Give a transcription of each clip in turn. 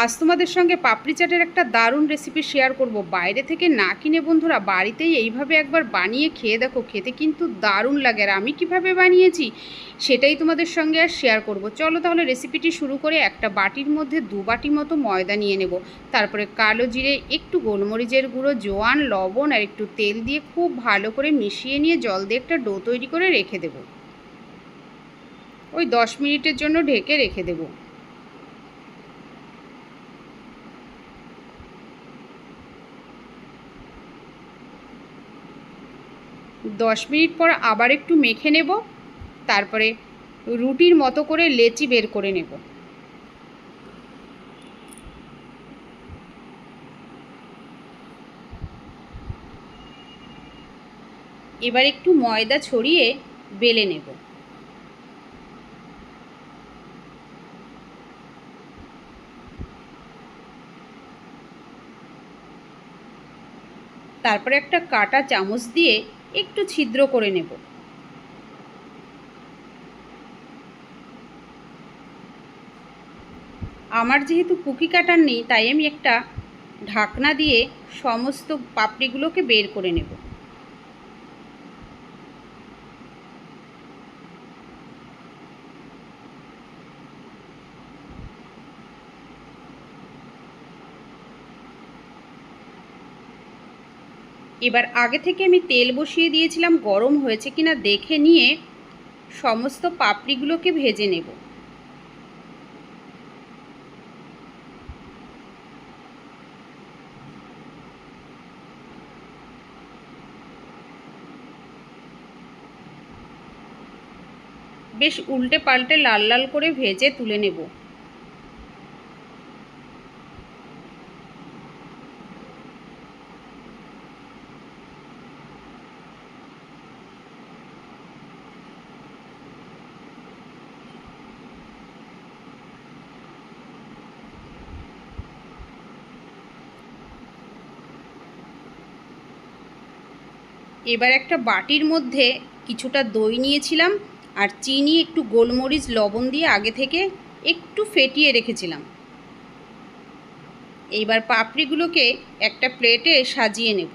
আজ তোমাদের সঙ্গে পাপড়ি চাটের একটা দারুণ রেসিপি শেয়ার করব। বাইরে থেকে না কিনে বন্ধুরা বাড়িতেই এইভাবে একবার বানিয়ে খেয়ে দেখো, খেতে কিন্তু দারুণ লাগে। আর আমি কিভাবে বানিয়েছি সেটাই তোমাদের সঙ্গে আর শেয়ার করব। চলো তাহলে রেসিপিটি শুরু করে। একটা বাটির মধ্যে 2 বাটি মতো ময়দা নিয়ে নেব। তারপরে কালো জিরে, একটু গোলমরিচের গুঁড়ো, জোয়ান, লবণ আর একটু তেল দিয়ে খুব ভালো করে মিশিয়ে নিয়ে জল দিয়ে একটা ডো তৈরি করে রেখে দেব। ওই 10 মিনিটের জন্য ঢেকে রেখে দেবো। 10 মিনিট পর আবার একটু মেখে নেব। তারপরে রুটির মতো করে লেচি বের করে নেব। এবার একটু ময়দা ছড়িয়ে বেলে নেব। তারপরে একটা কাঁটা চামচ দিয়ে একটু ছিদ্র করে নেব। আমার যেহেতু কুকি কাটার নেই, তাই আমি একটা ঢাকনা দিয়ে সমস্ত পাপড়িগুলোকে বের করে নেব। এবার আগে থেকে আমি তেল বসিয়ে দিয়েছিলাম, গরম হয়েছে কিনা দেখে নিয়ে সমস্ত পাপড়িগুলোকে ভেজে নেব। বেশ উল্টে পাল্টে লাল লাল করে ভেজে তুলে নেব। এবার একটা বাটির মধ্যে কিছুটা দই নিয়েছিলাম আর চিনি, একটু গোলমরিচ, লবণ দিয়ে আগে থেকে একটু ফেটিয়ে রেখেছিলাম। এইবার পাপড়িগুলোকে একটা প্লেটে সাজিয়ে নেব।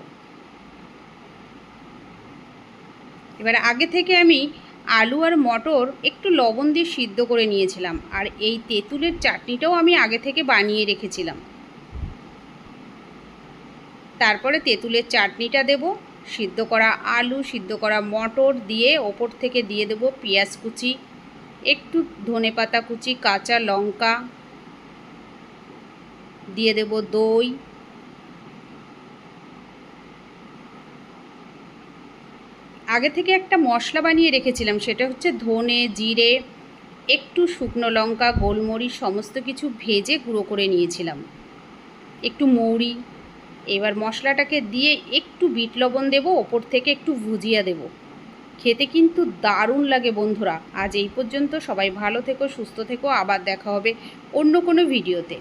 এবার আগে থেকে আমি আলু আর মটর একটু লবণ দিয়ে সিদ্ধ করে নিয়েছিলাম, আর এই তেঁতুলের চাটনিটাও আমি আগে থেকে বানিয়ে রেখেছিলাম। তারপরে তেঁতুলের চাটনিটা দেব, সিদ্ধ করা আলু, সিদ্ধ করা মটর দিয়ে ওপর থেকে দিয়ে দেব পেঁয়াজ কুচি, একটু ধনেপাতা কুচি, কাঁচা লঙ্কা, দিয়ে দেব দই, আগে থেকে একটা মশলা বানিয়ে রেখেছিলাম, সেটা হচ্ছে ধনে, জিরে, একটু শুকনো লঙ্কা, গোলমরিচ সমস্ত কিছু ভেজে গুঁড়ো করে নিয়েছিলাম, একটু মৌরি। এবার মশলাটাকে দিয়ে একটু বিট লবণ দেবো, ওপর থেকে একটু ভুজিয়া দেব। খেতে কিন্তু দারুণ লাগে বন্ধুরা। আজ এই পর্যন্ত। সবাই ভালো থেকো, সুস্থ থেকো। আবার দেখা হবে অন্য কোনো ভিডিওতে।